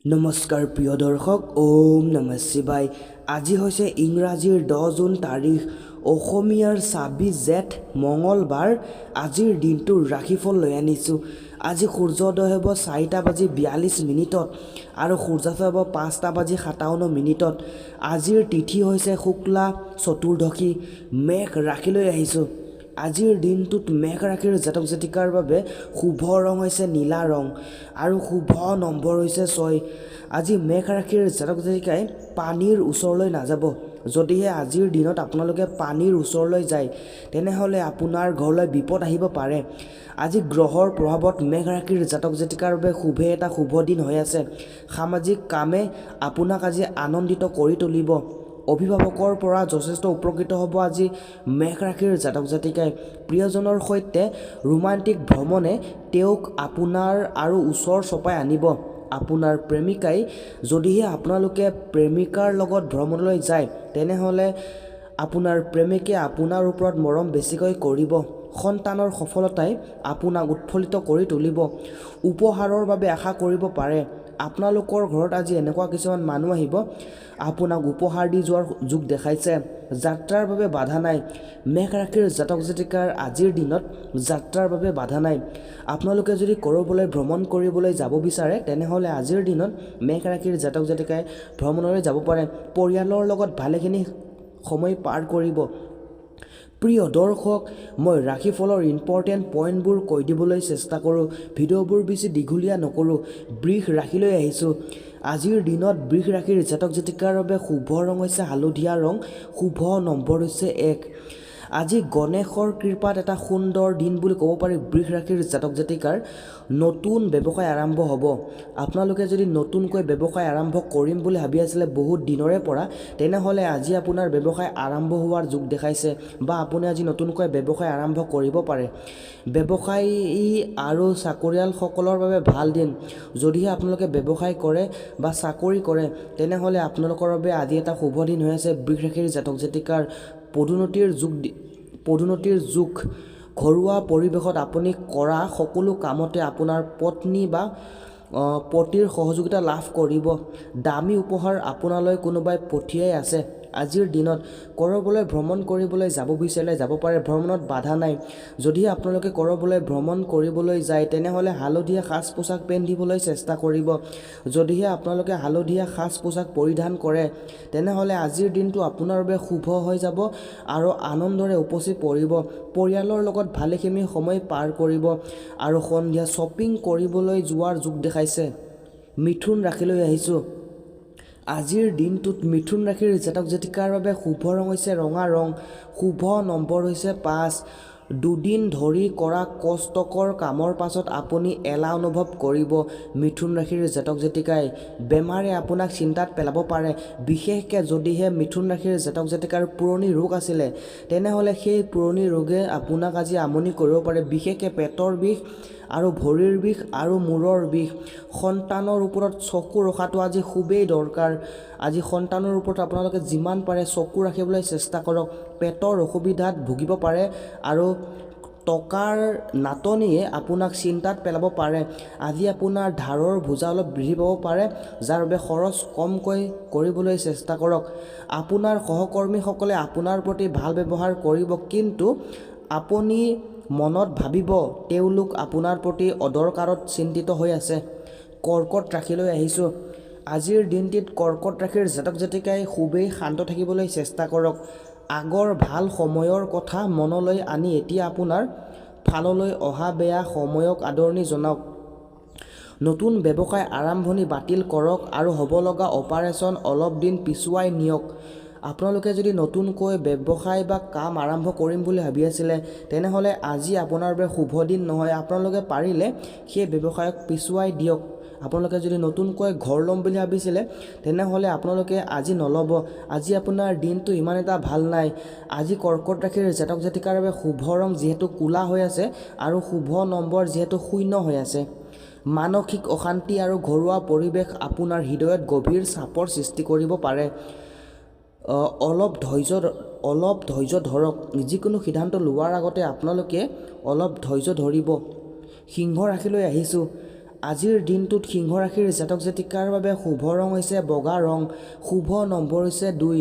নমস্কাৰ প্ৰিয় দৰ্শক, ওম নমঃ শিৱায়। আজি হৈছে ইংৰাজীৰ 10 জুন তাৰিখ, অসমীয়াৰ 26 জেঠ মঙলবাৰ। আজিৰ দিনটোৰ ৰাশিফল লৈ আনিছোঁ। আজি সূৰ্যোদয় হ'ব 4:42 আৰু সূৰ্যাস্ত হ'ব 5:57 আজিৰ তিথি হৈছে শুক্লা চতুৰ্দশী। মেঘ ৰাশিলৈ আহিছোঁ। আজিৰ দিনটোত মেঘ ৰাশিৰ জাতক জাতিকাৰ বাবে শুভ ৰং হৈছে নীলা ৰং আৰু শুভ নম্বৰ হৈছে 6। আজি মেঘ ৰাশিৰ জাতক জাতিকাই পানীৰ ওচৰলৈ নাযাব। যদিহে আজিৰ দিনত আপোনালোকে পানীৰ ওচৰলৈ যায় তেনেহ'লে আপোনাৰ ঘৰলৈ বিপদ আহিব পাৰে। আজি গ্ৰহৰ প্ৰভাৱত মেঘ ৰাশিৰ জাতক জাতিকাৰ বাবে এটা শুভ দিন হৈ আছে। সামাজিক কামে আপোনাক আজি আনন্দিত কৰি তুলিব। অভিভাৱকৰ পৰা যথেষ্ট উপকৃত হ'ব আজি মেঘ ৰাশিৰ জাতক জাতিকাই। প্ৰিয়জনৰ সৈতে ৰোমান্টিক ভ্ৰমণে তেওঁক আপোনাৰ আৰু ওচৰ চপাই আনিব। আপোনাৰ প্ৰেমিকাই যদিহে আপোনালোকে প্ৰেমিকাৰ লগত ভ্ৰমণলৈ যায় তেনেহ'লে আপোনাৰ প্ৰেমিকে আপোনাৰ ওপৰত মৰম বেছিকৈ কৰিব। সন্তানৰ সফলতাই আপোনাক উৎফুল্লিত কৰি তুলিব। উপহাৰৰ বাবে আশা কৰিব পাৰে। আপোনালোকৰ ঘৰত আজি এনেকুৱা কিছুমান মানুহ আহিব আপোনাক উপহাৰ দি যোৱাৰ যোগ দেখাইছে। যাত্ৰাৰ বাবে বাধা নাই। মেঘ ৰাশিৰ জাতক জাতিকাৰ আজিৰ দিনত যাত্ৰাৰ বাবে বাধা নাই। আপোনালোকে যদি ক'ৰবালৈ ভ্ৰমণ কৰিবলৈ যাব বিচাৰে তেনেহ'লে আজিৰ দিনত মেঘ ৰাশিৰ জাতক জাতিকাই ভ্ৰমণলৈ যাব পাৰে। পৰিয়ালৰ লগত ভালেখিনি সময় পাৰ কৰিব। প্ৰিয় দৰ্শক, মই ৰাশিফলৰ ইম্পৰ্টেণ্ট পইণ্টবোৰ কৈ দিবলৈ চেষ্টা কৰোঁ। ভিডিঅ'বোৰ বেছি দীঘলীয়া নকৰোঁ। বৃষ ৰাশিলৈ আহিছোঁ। আজিৰ দিনত বৃষ ৰাশিৰ জাতক জাতিকাৰ বাবে শুভ ৰং হৈছে হালধীয়া ৰং, শুভ নম্বৰ হৈছে 1। আজি গণেশৰ কৃপাত এটা সুন্দৰ দিন বুলি ক'ব পাৰি। বৃষ ৰাশিৰ জাতক জাতিকাৰ নতুন ব্যৱসায় আৰম্ভ হ'ব। আপোনালোকে যদি নতুনকৈ ব্যৱসায় আৰম্ভ কৰিম বুলি ভাবি আছিলে বহুত দিনৰে পৰা তেনেহ'লে আজি আপোনাৰ ব্যৱসায় আৰম্ভ হোৱাৰ যোগ দেখাইছে বা আপুনি আজি নতুনকৈ ব্যৱসায় আৰম্ভ কৰিব পাৰে। ব্যৱসায়ী আৰু চাকৰিয়ালসকলৰ বাবে ভাল দিন। যদিহে আপোনালোকে ব্যৱসায় কৰে বা চাকৰি কৰে তেনেহ'লে আপোনালোকৰ বাবে আজি এটা শুভ দিন হৈ আছে। বৃষ ৰাশিৰ জাতক জাতিকাৰ পদোন্নতিৰ যোগ। ঘৰুৱা পৰিৱেশত আপুনি কৰা সকলো কামতে আপোনাৰ পত্নী বা পতিৰ সহযোগিতা লাভ কৰিব। দামী উপহাৰ আপোনালৈ কোনোবাই পঠিয়াই আছে। আজিৰ দিনত ক'ৰবালৈ ভ্ৰমণ কৰিবলৈ যাব বিচাৰিলে যাব পাৰে। ভ্ৰমণত বাধা নাই। যদিহে আপোনালোকে ক'ৰবালৈ ভ্ৰমণ কৰিবলৈ যায় তেনেহ'লে হালধীয়া সাজ পোছাক পিন্ধিবলৈ চেষ্টা কৰিব। যদিহে আপোনালোকে হালধীয়া সাজ পোছাক পৰিধান কৰে তেনেহ'লে আজিৰ দিনটো আপোনাৰ বাবে শুভ হৈ যাব আৰু আনন্দৰে উপচি পৰিব। পৰিয়ালৰ লগত ভালেখিনি সময় পাৰ কৰিব আৰু সন্ধিয়া শ্বপিং কৰিবলৈ যোৱাৰ যোগ দেখাইছে। মিথুন ৰাশিলৈ আহিছোঁ। আজিৰ দিনটোত মিথুন ৰাশিৰ জাতক জাতিকাৰ বাবে শুভ ৰং হৈছে ৰঙা ৰং, শুভ নম্বৰ হৈছে 5। দুদিন ধৰি কৰা কষ্টকৰ কামৰ পাছত আপুনি এলাহ অনুভৱ কৰিব। মিথুন ৰাশিৰ জাতক জাতিকাই বেমাৰে আপোনাক চিন্তাত পেলাব পাৰে। বিশেষকৈ যদিহে মিথুন ৰাশিৰ জাতক জাতিকাৰ পুৰণি ৰোগ আছিলে তেনেহ'লে সেই পুৰণি ৰোগে আপোনাক আজি আমনি কৰিব পাৰে। বিশেষকৈ পেটৰ বিষ আৰু ভৰিৰ বিষ আৰু মূৰৰ বিষ। সন্তানৰ ওপৰত চকু ৰখাটো আজি খুবেই দৰকাৰ। আজি সন্তানৰ ওপৰত আপোনালোকে যিমান পাৰে চকু ৰাখিবলৈ চেষ্টা কৰক। পেটৰ অসুবিধাত ভুগিব পাৰে আৰু টকাৰ নাটনিয়ে আপোনাক চিন্তাত পেলাব পাৰে। আজি আপোনাৰ ধাৰৰ বোজা অলপ বৃদ্ধি পাব পাৰে, যাৰ বাবে খৰচ কমকৈ কৰিবলৈ চেষ্টা কৰক। আপোনাৰ সহকৰ্মীসকলে আপোনাৰ প্ৰতি ভাল ব্যৱহাৰ কৰিব, কিন্তু আপুনি মনত ভাবিব তেওঁলোক আপোনাৰ প্ৰতি অদৰকাৰত চিন্তিত হৈ আছে। কৰ্কট ৰাশিলৈ আহিছোঁ। আজিৰ দিনটিত কৰ্কট ৰাশিৰ জাতক জাতিকাই খুবেই শান্ত থাকিবলৈ চেষ্টা কৰক। আগৰ ভাল সময়ৰ কথা মনলৈ আনি এতিয়া আপোনাৰ ফাললৈ অহা বেয়া সময়ক আদৰণি জনাওক। নতুন ব্যৱসায় আৰম্ভণি বাতিল কৰক আৰু হ'ব লগা অপাৰেশ্যন অলপ দিন পিছুৱাই নিয়ক। আপোনালোকে যদি নতুনকৈ ব্যৱসায় বা কাম আৰম্ভ কৰিম বুলি ভাবি আছিলে তেনেহ'লে আজি আপোনাৰ বাবে শুভ দিন নহয়। আপোনালোকে পাৰিলে সেই ব্যৱসায়ক পিছুৱাই দিয়ক। আপোনালোকে যদি নতুনকৈ ঘৰ ল'ম বুলি ভাবিছিলে তেনেহ'লে আপোনালোকে আজি নল'ব। আজি আপোনাৰ দিনটো ইমান এটা ভাল নাই। আজি কৰ্কট ৰাশিৰ জাতক জাতিকাৰ বাবে শুভ ৰং যিহেতু ক'লা হৈ আছে আৰু শুভ নম্বৰ যিহেতু 0 হৈ আছে। মানসিক অশান্তি আৰু ঘৰুৱা পৰিৱেশ আপোনাৰ হৃদয়ত গভীৰ চাপৰ সৃষ্টি কৰিব পাৰে। অলপ ধৈৰ্য ধৰক। যিকোনো সিদ্ধান্ত লোৱাৰ আগতে আপোনালোকে অলপ ধৈৰ্য ধৰিব। সিংহ ৰাশিলৈ আহিছোঁ। আজিৰ দিনটোত সিংহ ৰাশিৰ জাতক জাতিকাৰ বাবে শুভ ৰং হৈছে বগা ৰং, শুভ নম্বৰ হৈছে 2।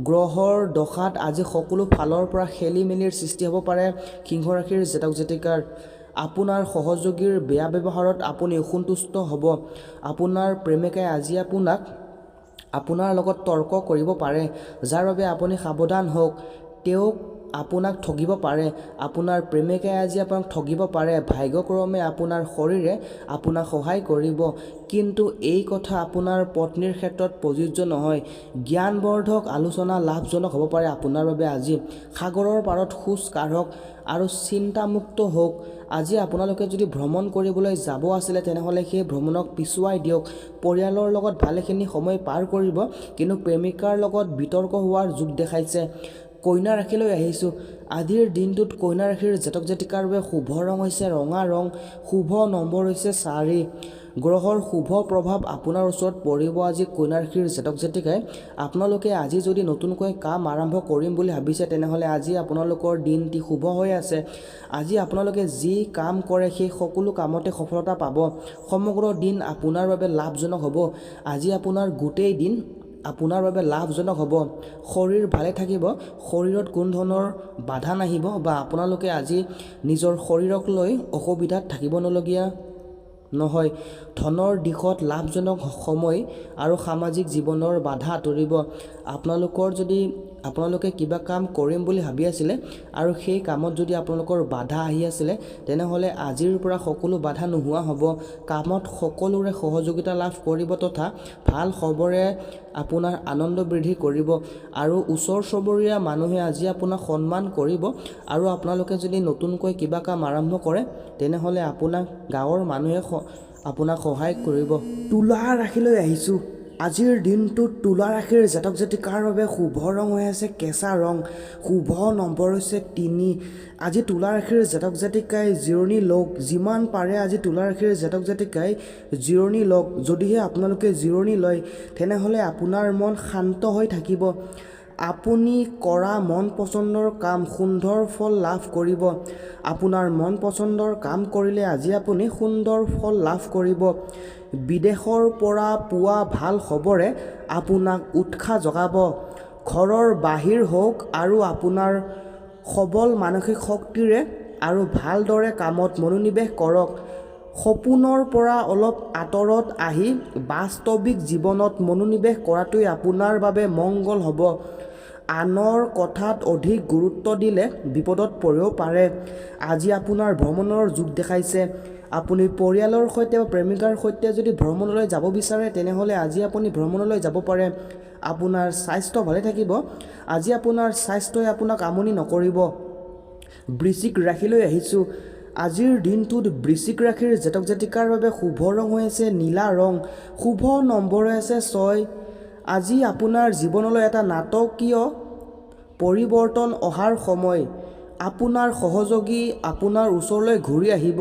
গ্ৰহৰ দশাত আজি সকলো ফালৰ পৰা খেলি মেলিৰ সৃষ্টি হ'ব পাৰে সিংহ ৰাশিৰ জাতক জাতিকাৰ। আপোনাৰ সহযোগীৰ বেয়া ব্যৱহাৰত আপুনি অসন্তুষ্ট হ'ব। আপোনাৰ প্ৰেমিকাই আজি আপোনাৰ লগত তৰ্ক কৰিব পাৰে, যাৰ বাবে আপুনি সাৱধান হওক। তেওঁক আপোনাক ঠগিব পাৰে। আপোনাৰ প্ৰেমিকাই আজি আপোনাক ঠগিব পাৰে। ভাগ্যক্ৰমে আপোনাৰ শৰীৰে আপোনাক সহায় কৰিব, কিন্তু এই কথা আপোনাৰ পত্নীৰ ক্ষেত্ৰত প্ৰযোজ্য নহয়। জ্ঞানবৰ্ধক আলোচনা লাভজনক হ'ব পাৰে আপোনাৰ বাবে আজি। সাগৰৰ পাৰত খোজ কাঢ়ক আৰু চিন্তামুক্ত হওক। আজি আপোনালোকে যদি ভ্ৰমণ কৰিবলৈ যাব আছিলে তেনেহ'লে সেই ভ্ৰমণক পিছুৱাই দিয়ক। পৰিয়ালৰ লগত ভালেখিনি সময় পাৰ কৰিব, কিন্তু প্ৰেমিকাৰ লগত বিতৰ্ক হোৱাৰ যোগ দেখাইছে। কন্যা ৰাশিলৈ আহিছোঁ। আজিৰ দিনটোত কন্যা ৰাশিৰ জাতক জাতিকাৰ বাবে শুভ ৰং হৈছে ৰঙা ৰং, শুভ নম্বৰ হৈছে 4। গ্ৰহৰ শুভ প্ৰভাৱ আপোনাৰ ওচৰত পৰিব আজি কন্যা ৰাশিৰ জাতক জাতিকাই। আপোনালোকে আজি যদি নতুনকৈ কাম আৰম্ভ কৰিম বুলি ভাবিছে তেনেহ'লে আজি আপোনালোকৰ দিনটি শুভ হৈ আছে। আজি আপোনালোকে যি কাম কৰে সেই সকলো কামতে সফলতা পাব। সমগ্ৰ দিন আপোনাৰ বাবে লাভজনক হ'ব। আজি আপোনাৰ গোটেই দিন আপোনাৰ বাবে লাভজনক হ'ব। শৰীৰ ভালে থাকিব, শৰীৰত কোনো ধৰণৰ বাধা নাহিব বা আপোনালোকে আজি নিজৰ শৰীৰক লৈ অসুবিধাত থাকিব নলগীয়া নহয়। ধনৰ দিশত লাভজনক সময় আৰু সামাজিক জীৱনৰ বাধা আঁতৰিব। আপোনালোকে কিবা কাম কৰিম বুলি ভাবি আছিলে আৰু সেই কামত যদি আপোনালোকৰ বাধা আহি আছিলে তেনেহ'লে আজিৰ পৰা সকলো বাধা নোহোৱা হ'ব। কামত সকলোৰে সহযোগিতা লাভ কৰিব তথা ভাল খবৰে আপোনাৰ আনন্দ বৃদ্ধি কৰিব আৰু ওচৰ চুবুৰীয়া মানুহে আজি আপোনাক সন্মান কৰিব। আৰু আপোনালোকে যদি নতুনকৈ কিবা কাম আৰম্ভ কৰে তেনেহ'লে আপোনাক গাঁৱৰ মানুহে আপোনাক সহায় কৰিব। তুলা ৰাশিলৈ আহিছোঁ। আজিৰ দিনটোত তুলা ৰাশিৰ জাতক জাতিকাৰ বাবে শুভ ৰং হৈ আছে কেঁচা ৰং, শুভ নম্বৰ হৈছে 3। আজি তুলা ৰাশিৰ জাতক জাতিকাই জিৰণি লওক। যিমান পাৰে আজি তুলা ৰাশিৰ জাতক জাতিকাই জিৰণি লওক। যদিহে আপোনালোকে জিৰণি লয় তেনেহ'লে আপোনাৰ মন শান্ত হৈ থাকিব। আপুনি কৰা মন পচন্দৰ কাম সুন্দৰ ফল লাভ কৰিব। আপোনাৰ মন পচন্দৰ কাম কৰিলে আজি আপুনি সুন্দৰ ফল লাভ কৰিব। বিদেশৰ পৰা পোৱা ভাল খবৰে আপোনাক উৎসাহ জগাব। ঘৰৰ বাহিৰ হওক আৰু আপোনাৰ সবল মানসিক শক্তিৰে আৰু ভালদৰে কামত মনোনিৱেশ কৰক। সপোনৰ পৰা অলপ আঁতৰত আহি বাস্তৱিক জীৱনত মনোনিৱেশ কৰাটোৱে আপোনাৰ বাবে মংগল হ'ব। আনৰ কথাত অধিক গুৰুত্ব দিলে বিপদত পৰিব পাৰে। আজি আপোনাৰ ভ্ৰমণৰ যোগ দেখাইছে। আপুনি পৰিয়ালৰ সৈতে বা প্ৰেমিকাৰ সৈতে যদি ভ্ৰমণলৈ যাব বিচাৰে তেনেহ'লে আজি আপুনি ভ্ৰমণলৈ যাব পাৰে। আপোনাৰ স্বাস্থ্য ভালে থাকিব। আজি আপোনাৰ স্বাস্থ্যই আপোনাক আমনি নকৰিব। বৃশ্চিক ৰাশিলৈ আহিছোঁ। আজিৰ দিনটোত বৃশ্চিক ৰাশিৰ জাতক জাতিকাৰ বাবে শুভ ৰং হৈ আছে নীলা ৰং, শুভ নম্বৰ হৈ আছে 6। আজি আপোনাৰ জীৱনলৈ এটা নাটকীয় পৰিৱৰ্তন অহাৰ সময়। আপোনাৰ সহযোগী আপোনাৰ ওচৰলৈ ঘূৰি আহিব।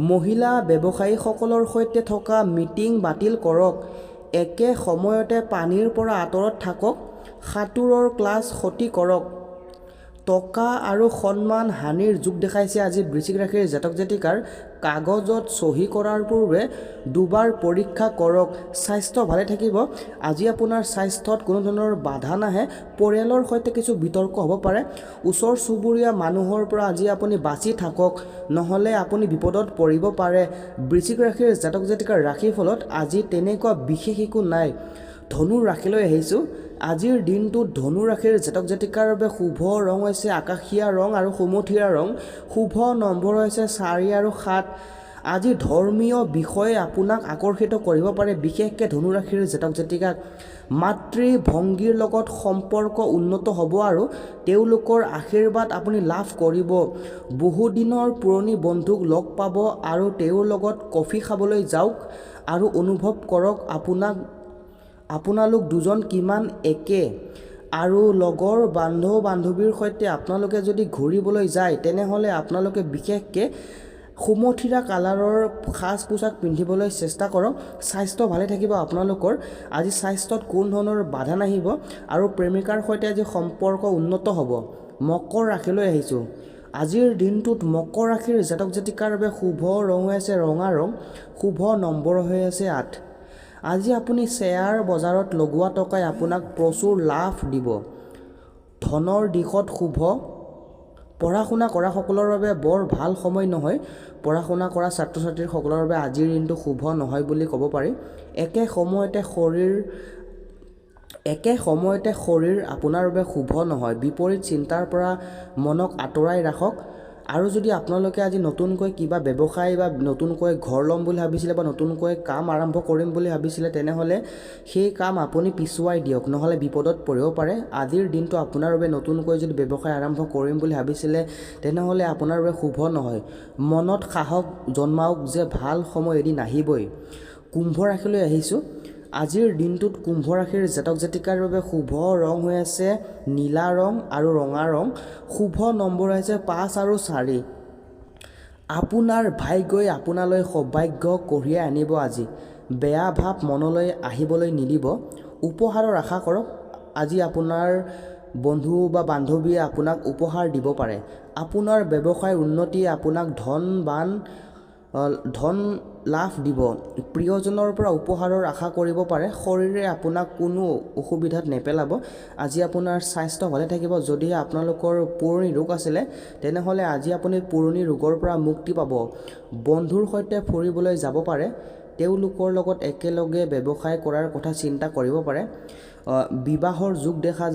মহিলা ব্যৱসায়ীসকলৰ সৈতে থকা মিটিং বাতিল কৰক। একে সময়তে পানীৰ পৰা আঁতৰত থাকক। সাঁতোৰৰ ক্লাছ ক্ষতি কৰক। টকা আৰু সন্মান হানিৰ যোগ দেখাইছে আজি বৃশ্চিক ৰাশিৰ জাতক জাতিকাৰ। কাগজত চহী কৰাৰ পূৰ্বে দুবাৰ পৰীক্ষা কৰক। স্বাস্থ্য ভালে থাকিব। আজি আপোনাৰ স্বাস্থ্যত কোনো ধৰণৰ বাধা নাহে। পৰিয়ালৰ সৈতে কিছু বিতৰ্ক হ'ব পাৰে। ওচৰ চুবুৰীয়া মানুহৰ পৰা আজি আপুনি বাচি থাকক, নহ'লে আপুনি বিপদত পৰিব পাৰে। বৃশ্চিক ৰাশিৰ জাতক জাতিকাৰ ৰাশিফলত আজি তেনেকুৱা বিশেষ একো নাই। ধনু ৰাশিলৈ আহিছোঁ। আজিৰ দিনটোত ধনু ৰাশিৰ জাতক জাতিকাৰ বাবে শুভ ৰং হৈছে আকাশীয়া ৰং আৰু সুমথিৰা ৰং, শুভ নম্বৰ হৈছে 4 আৰু 7। আজি ধৰ্মীয় বিষয়ে আপোনাক আকৰ্ষিত কৰিব পাৰে, বিশেষকৈ ধনু ৰাশিৰ জাতক জাতিকাক। মাতৃভংগীৰ লগত সম্পৰ্ক উন্নত হ'ব আৰু তেওঁলোকৰ আশীৰ্বাদ আপুনি লাভ কৰিব। বহুদিনৰ পুৰণি বন্ধুক লগ পাব আৰু তেওঁৰ লগত কফি খাবলৈ যাওক আৰু অনুভৱ কৰক আপোনালোক দুজন কিমান একে। আৰু লগৰ বন্ধু বান্ধৱীৰ সৈতে আপোনালোকে যদি ঘূৰিবলৈ যায় তেনেহ'লে আপোনালোকে বিশেষকৈ সুমথিৰা কালাৰৰ সাজ পোছাক পিন্ধিবলৈ চেষ্টা কৰক। স্বাস্থ্য ভালে থাকিব আপোনালোকৰ। আজি স্বাস্থ্যত কোনো ধৰণৰ বাধা নাহিব আৰু প্ৰেমিকাৰ সৈতে আজি সম্পৰ্ক উন্নত হ'ব। মকৰ ৰাশিলৈ আহিছোঁ। আজিৰ দিনটোত মকৰ ৰাশিৰ জাতক জাতিকাৰ বাবে শুভ ৰং হৈ আছে ৰঙা ৰং, শুভ নম্বৰ হৈ আছে 8। আজি আপুনি শ্বেয়াৰ বজাৰত লগোৱা টকাই আপোনাক প্ৰচুৰ লাভ দিব। ধনৰ দিশত শুভ। পঢ়া শুনা কৰা সকলৰ বাবে বৰ ভাল সময় নহয়। পঢ়া শুনা কৰা ছাত্ৰ ছাত্ৰীসকলৰ বাবে আজিৰ দিনটো শুভ নহয় বুলি ক'ব পাৰি। একে সময়তে শৰীৰ আপোনাৰ বাবে শুভ নহয়। বিপৰীত চিন্তাৰ পৰা মনক আঁতৰাই ৰাখক। আৰু যদি আপোনালোকে আজি নতুনকৈ কিবা ব্যৱসায় বা নতুনকৈ ঘৰ ল'ম বুলি ভাবিছিলে বা নতুনকৈ কাম আৰম্ভ কৰিম বুলি ভাবিছিলে, তেনেহ'লে সেই কাম আপুনি পিছুৱাই দিয়ক, নহ'লে বিপদত পৰিব পাৰে। আজিৰ দিনটো আপোনাৰ বাবে নতুনকৈ যদি ব্যৱসায় আৰম্ভ কৰিম বুলি ভাবিছিলে, তেনেহ'লে আপোনাৰ বাবে শুভ নহয়। মনত সাহস জন্মাওক যে ভাল সময় এদিন আহিবই। কুম্ভ ৰাশিলৈ আহিছোঁ। আজিৰ দিনটোত কুম্ভ ৰাশিৰ জাতক জাতিকাৰ বাবে শুভ ৰং হৈ আছে নীলা ৰং আৰু ৰঙা ৰং, শুভ নম্বৰ হৈছে 5 আৰু 4। আপোনাৰ ভাগ্যই আপোনালৈ সৌভাগ্য কঢ়িয়াই আনিব আজি। বেয়া ভাৱ মনলৈ আহিবলৈ নিদিব। উপহাৰৰ আশা কৰক। আজি আপোনাৰ বন্ধু বা বান্ধৱীয়ে আপোনাক উপহাৰ দিব পাৰে। আপোনাৰ ব্যৱসায়ৰ উন্নতিয়ে আপোনাক ধন লাভ দিব। প্ৰিয়জনৰ পৰা উপহাৰৰ আশা কৰিব পাৰে। শৰীৰে আপোনাক কোনো অসুবিধাত নেপেলাব। আজি আপোনাৰ স্বাস্থ্য ভালে থাকিব। যদিহে আপোনালোকৰ পুৰণি ৰোগ আছিলে, তেনেহ'লে আজি আপুনি পুৰণি ৰোগৰ পৰা মুক্তি পাব। বন্ধুৰ সৈতে ফুৰিবলৈ যাব পাৰে। তেওঁলোকৰ লগত একেলগে ব্যৱসায় কৰাৰ কথা চিন্তা কৰিব পাৰে। বিবাহৰ যোগ দেখা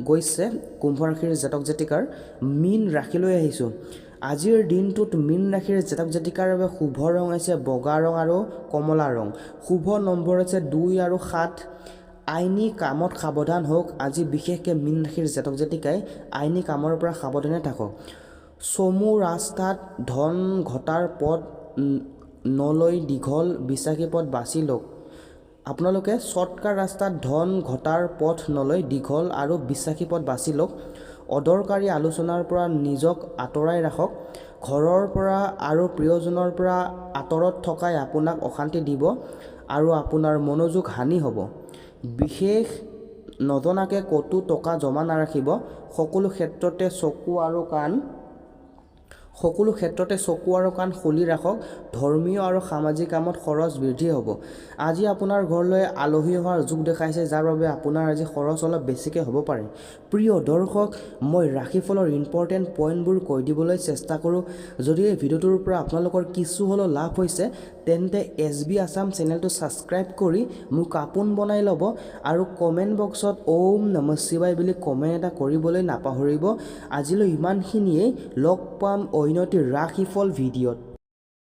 গৈছে কুম্ভ ৰাশিৰ জাতক জাতিকাৰ। মীন ৰাশিলৈ আহিছোঁ। আজিৰ দিনটোত মীন ৰাশিৰ জাতক জাতিকাৰ বাবে শুভ ৰং হৈছে বগা ৰং আৰু কমলা ৰং, শুভ নম্বৰ হৈছে 2 আৰু 7। আইনী কামত সাৱধান হওক। আজি বিশেষকৈ মীন ৰাশিৰ জাতক জাতিকাই আইনী কামৰ পৰা সাৱধানে থাকক। চমু ৰাস্তাত ধন ঘটাৰ পথ নলৈ দীঘল বিশ্বাসী পথ বাছি লওক। আপোনালোকে শ্বৰ্টকাট ৰাস্তাত ধন ঘটাৰ পথ নলৈ দীঘল আৰু বিশ্বাসী পথ বাছি লওক। অদৰকাৰী আলোচনাৰ পৰা নিজক আঁতৰাই ৰাখক। ঘৰৰ পৰা আৰু প্ৰিয়জনৰ পৰা আঁতৰত থকাই আপোনাক অশান্তি দিব আৰু আপোনাৰ মনোযোগ হানি হ'ব। বিশেষ নজনাকৈ ক'তো টকা জমা নাৰাখিব। সকলো ক্ষেত্ৰতে চকু আৰু কাণ খুলি ৰাখক। ধৰ্মীয় আৰু সামাজিক কামত খৰচ বৃদ্ধি হ'ব। আজি আপোনাৰ ঘৰলৈ আলহী অহাৰ যোগ দেখাইছে, যাৰ বাবে আপোনাৰ আজি খৰচ অলপ বেছিকৈ হ'ব পাৰে। প্ৰিয় দৰ্শক, মই ৰাশিফলৰ ইম্পৰ্টেণ্ট পইণ্টবোৰ কৈ দিবলৈ চেষ্টা কৰোঁ। যদি এই ভিডিঅ'টোৰ পৰা আপোনালোকৰ কিছু হ'লেও লাভ হৈছে, তেন্তে SB আছাম চেনেলটো ছাবস্ক্ৰাইব কৰি মোক আপোন বনাই ল'ব আৰু কমেণ্ট বক্সত ওম নমঃ শিৱায় বুলি কমেণ্ট এটা কৰিবলৈ নাপাহৰিব। আজিলৈ ইমানখিনিয়েই। লগ পাম অন্য এটি ৰাশিফল ভিডিঅ'ত।